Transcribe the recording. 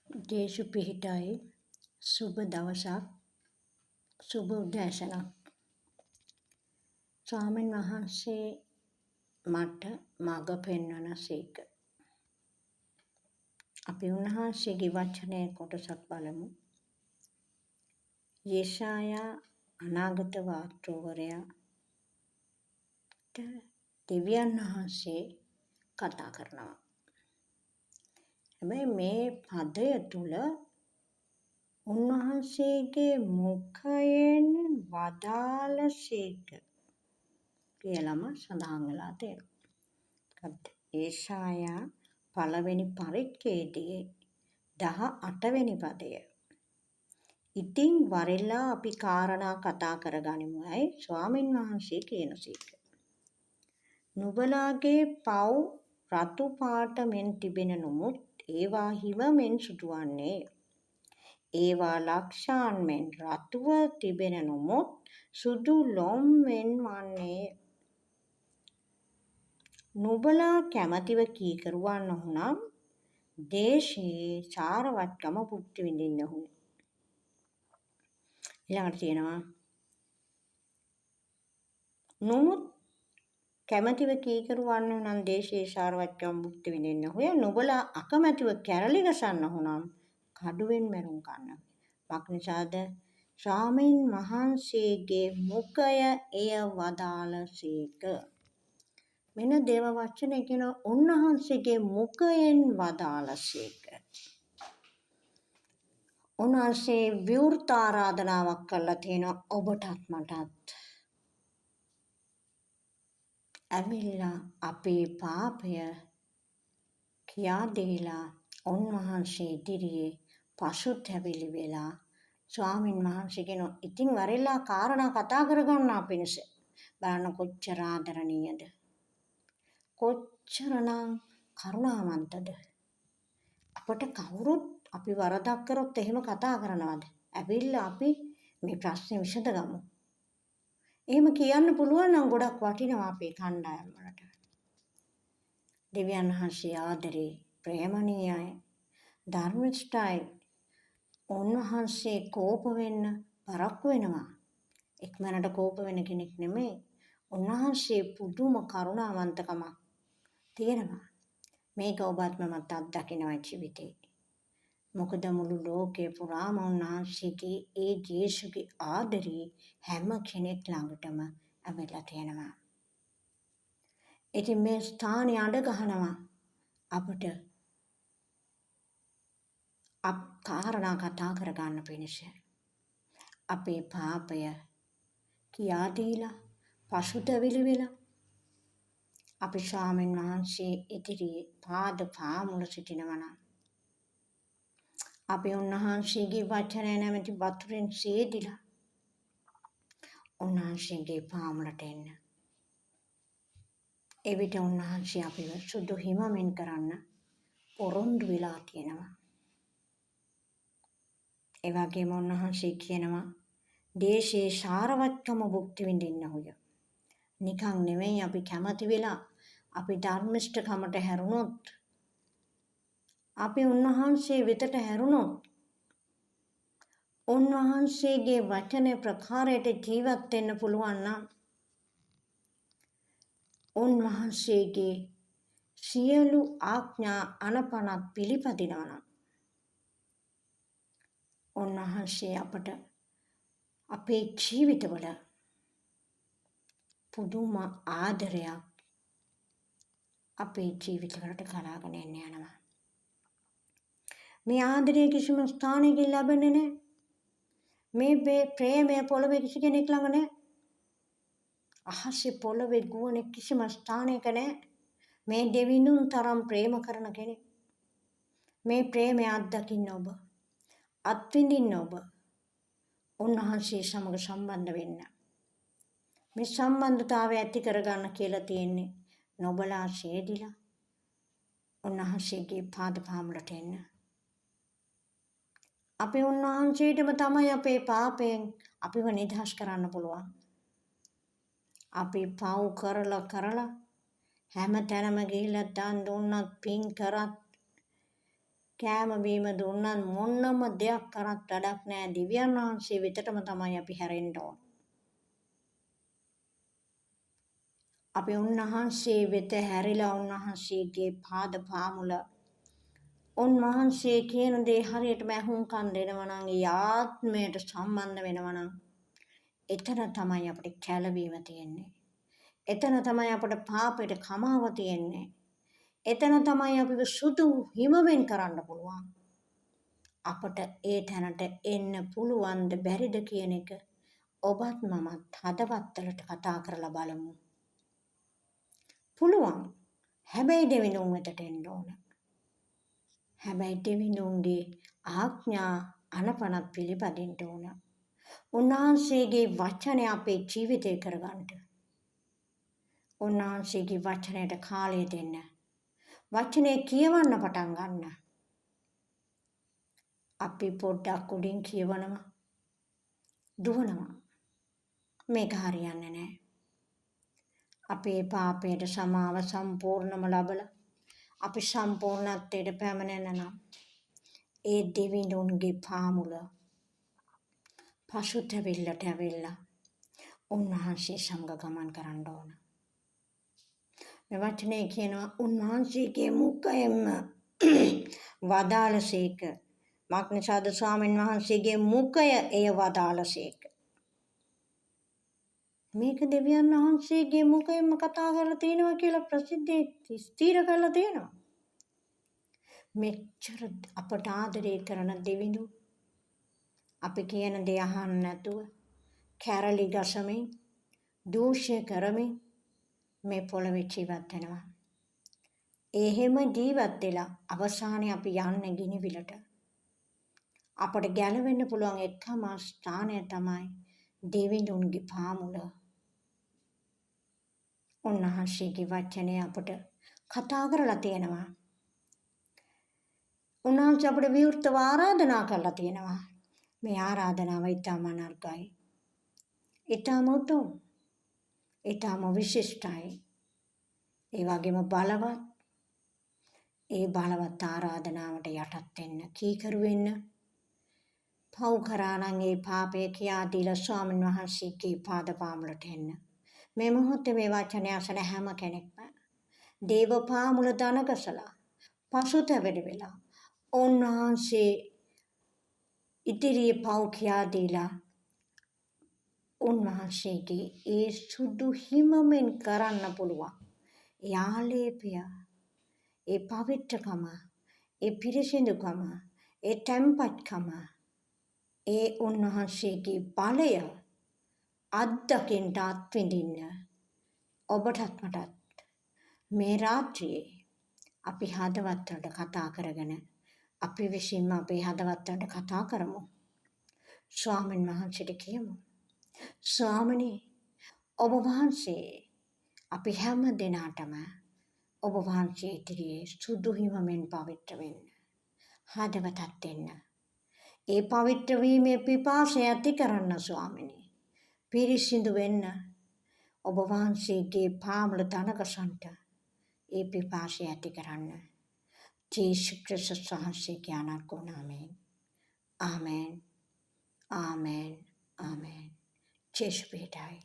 ජේසු පිහිටයි සුබ දවසක් සුබ උදෑසනක් ස්වාමීන් වහන්සේ මට මඟ පෙන්වන සේක. අපි උන්වහන්සේගේ වචනයේ කොටසක් බලමු. යෙෂායා අනාගත වාර්තෘවරයාට දෙවියන් වහන්සේ කතා කරනවා. හැබැයි මේ පදය තුල උන්වහන්සේගේ මුඛයෙන් වදාළ සේක කියලාම සඳහන් වෙලා තියෙනවා. යෙෂායා පළවෙනි පරිච්ඡේදයේ 18 වෙනි පදය. ඉතින් වරෙල්ලා අපි කාරණා කතා කරගනිමුයි ස්වාමින් වහන්සේ කියන සේක. නුඹලාගේ පව් රතු පාට මෙන් තිබෙන නමුත් ඒවා හිම මෙන් සුදු වන්නේ. ඒවා ලක්ෂාන් මෙන් රතුව තිබෙන නමුත් සුදු ලොම් මෙන් වන්නේ. නුඹලා කැමැතිව කීකරුවන් වුනම් දේශයේ සාරවත්කම භුක්ති විඳින්නහු. ඊළඟට තියෙනවා නමුත් කැමැතිව කීකරුවන් වුනම් දේශයේ සාරවත්කම භුක්ති විඳින්නහු. නුඹලා අකමැතිව කැරලි ගසන්න වුනම් කඩුවෙන් මැරුම් ගන්න. මක්නිසාද ස්වාමීන් වහන්සේගේ මුඛය එය වදාළසේක. මෙන්න දේව වචනේ කියන උන්වහන්සේගේ මුඛයෙන් වදාළසේක. උන්වහන්සේ විවෘත ආරාධනාවක් කළා තියෙනවා ඔබටත් මටත්. ඇවිල්ලා අපේ පාපය කියා දීලා උන්වහන්සේ ඉදිරියේ පසුතැවිලි වෙලා ස්වාමින් වහන්සේ කියන ඉතින් වරෙල්ලා කාරණා කතා කරගන්නා පිණිස බලන්න කොච්චර ආදරණීයද, කොච්චරනම් කරුණාවන්තද. අපට කවුරුත් අපි වරදක් කරොත් එහෙම කතා කරනවද? ඇවිල්ලා අපි මේ ප්‍රශ්නේ විසඳගමු. එහෙම කියන්න පුළුවන් නම් ගොඩක් වටිනවා අපේ කණ්ඩායම් වලට. දෙවියන් වහන්සේ ආදරේ ප්‍රේමණීයයි ධර්මිෂ්ඨයි. උන්වහන්සේ කෝප වෙන්න පරක්කු වෙනවා. එක්මනට කෝප වෙන කෙනෙක් නෙමෙයි. උන්වහන්සේ පුදුම කරුණාවන්තකමක් තියෙනවා. මේක ඔබත් මමත් අත්දකිනවා ජීවිතේ. මොකද මුළු ලෝකේ පුරාම උන්වහන්සේගේ ඒ ජේසුගේ ආදරේ හැම කෙනෙක් ළඟටම ඇවිල්ලා තියෙනවා. ඉතින් මේ ස්ථානේ අඬ ගහනවා අපට කාරණා කතා කරගන්න පිණිස. අපේ පාපය කියා දීලා පසුතැවිලි වෙලා අපි ස්වාමීන් වහන්සේ ඉදිරියේ පාද පාමුල සිටිනවා නම් අපි උන්වහන්සේගේ වචනය නැමැති වතුරෙන් සේදිලා උන්වහන්සේගේ පාමුලට එන්න. එවිට උන්වහන්සේ අපිව සුදු හිමමින් කරන්න පොරොන්දු වෙලා තියෙනවා. ඒ වගේම උන්වහන්සේ කියනවා දේශයේ සාරවත්කම භුක්ති විඳින්නහුය. නිකන් නෙමෙයි අපි කැමති වෙලා අපි ධර්මිෂ්ඨකමට හැරුණොත් අපි උන්වහන්සේ වෙතට හැරුණොත් උන්වහන්සේගේ වචන ප්‍රකාරයට ජීවත් වෙන්න පුළුවන් නම් උන්වහන්සේගේ සියලු ආඥා අනපනත් පිළිපදිනවා නම් උන්වහන්සේ අපට අපේ ජීවිතවල පුදුම ආදරයක් අපේ ජීවිතවලට කලාගෙන එන්න යනවා. මේ ආදරය කිසිම ස්ථානයකින් ලැබෙන්නේ නැහැ. මේ ප්‍රේමය පොළවේ කිසි කෙනෙක් ළඟ නැහැ. අහසේ පොළවේ ගුවනේ කිසිම ස්ථානයක නැහැ. මේ දෙවිඳුන් තරම් ප්‍රේම කරන කෙනෙක්. මේ ප්‍රේමය අත්දකින්න ඔබ, අත්විඳින්න ඔබ උන්වහන්සේ සමග සම්බන්ධ වෙන්න. මේ සම්බන්ධතාවය ඇති කරගන්න කියලා තියෙන්නේ නොබලා ඡේදිලා උන්වහන්සේගේ පාද පාමුලට එන්න. අපි උන්වහන්සේටම තමයි අපේ පාපයෙන් අපිව නිදහස් කරන්න පුළුවන්. අපි පව් කරලා හැම තැනම ගිහිල්ලා දන් දුන්නත් පින් කරත් කෑම බීම දුන්නත් මොනම දෙයක් කරත් වැඩක් නෑ. දෙවියන් වහන්සේ වෙතටම තමයි අපි හැරෙන්න ඕන. අපි උන්වහන්සේ වෙත හැරිලා උන්වහන්සේගේ පාද පාමුල උන්වහන්සේ කියන දේ හරියටම ඇහුම්කන් දෙනවා නම් ඒ ආත්මයට සම්බන්ධ වෙනවා නම් එතන තමයි අපිට කැළවීම තියෙන්නේ. එතන තමයි අපිට පාපයට කමාව තියෙන්නේ. එතන තමයි අපිව සුදු හිමවෙන් කරන්න පුළුවන්. අපට ඒ තැනට එන්න පුළුවන්ද බැරිද කියන එක ඔබත් මමත් හදවත්වලට කතා කරලා බලමු. පුළුවන්. හැබැයි දෙවිඳුන් වෙතට එන්න ඕන. හැබැයි දෙවිඳුන්ගේ ආඥා අනපනත් පිළිපදින්න ඕන. උන්වහන්සේගේ වචනය අපේ ජීවිතේ කරගන්න. උන්වහන්සේගේ වචනයට කාලය දෙන්න. වචනේ කියවන්න පටන් ගන්න. අපි පොඩ්ඩක් උඩින් කියවනවා. දුවනවා. මේක හරියන්නේ නැහැ. අපේ පාපයට සමාව සම්පූර්ණම ලබලා අපි සම්පූර්ණත්වයට පැමිණෙන නම් ඒ දෙවිඳුන්ගේ පාමුල පසුතැවිල්ලට ඇවිල්ලා උන්වහන්සේ සමග ගමන් කරන්න ඕන. මේ වචනේ කියනවා උන්වහන්සේගේ මුඛයෙන්ම වදාළසේක. මක්නිසාද ස්වාමීන් වහන්සේගේ මුඛය එය වදාළසේක. මේක දෙවියන් වහන්සේගේ මුඛයෙන්ම කතා කරලා තියෙනවා කියලා ප්‍රසිද්ධියේ ස්ථිර කරලා තියෙනවා. මෙච්චර අපට ආදරය කරන දෙවිඳු අපි කියන දේ අහන්න නැතුව කැරලි ගසමින් දූෂ්‍ය කරමින් මේ පොළවේ ජීවත් වෙනවා. එහෙම ජීවත් වෙලා අවසානයේ අපි යන්නේ ගිනිවිලට. අපට ගැලවෙන්න පුළුවන් එකම ස්ථානය තමයි දෙවිඳුන්ගේ පාමුල. උන්වහන්සේගේ වචනය අපට කතා කරලා තියෙනවා. උන්වහන්සේ අපට විවෘතව ආරාධනා කරලා තියෙනවා. මේ ආරාධනාව ඊටම අනර්ගයි. ඊටම උතුම්. ඊටම විශිෂ්ටයි. ඒ වගේම බලවත්. ඒ බලවත් ආරාධනාවට යටත් වෙන්න, කීකරු වෙන්න. පව් කරා නම් ඒ පාපය කියා දීලා ස්වාමීන් වහන්සේගේ පාද පාමුලට එන්න. මේ මොහොතේ මේ වචනය අසන හැම කෙනෙක්ම දේව පාමුල දනගසලා පසුතැවිලි වෙලා උන්වහන්සේ ඉදිරියේ පව් කියා දීලා උන්වහන්සේගේ ඒ සුදු හිමෙන් කරන්න පුළුවන් ඒ ආලේපය, ඒ පවිත්‍රකම, ඒ පිරිසිදුකම, ඒ තැම්පත්කම, ඒ උන්වහන්සේගේ බලය අත්දකින්න අත්විඳින්න ඔබටත් මටත් මේ රාත්‍රියේ අපි හදවතට කතා කරගෙන අපි විසින්ම අපේ හදවතට කතා කරමු. ස්වාමීන් වහන්සේට කියමු. ස්වාමිනේ ඔබ වහන්සේ අපි හැම දිනාටම ඔබ වහන්සේ ඉදිරියේ සුදු හිමෙන් පවිත්‍ර වෙන්න. හදවතත් දෙන්න. ඒ පවිත්‍ර වීමේ පිපාසය ඇති කරන්න ස්වාමිනේ. පිරිසිදු වෙන්න ඔබ වහන්සේගේ පාමුල දනගසන්ට ඒ පිපාසය ඇති කරන්න. ජේසුස් ක්‍රිස්තුස් වහන්සේගේ අනර්ගල නාමයෙන්. ආමෙන්. ආමෙන්. ආමෙන්. ජේසුස් පිටයි.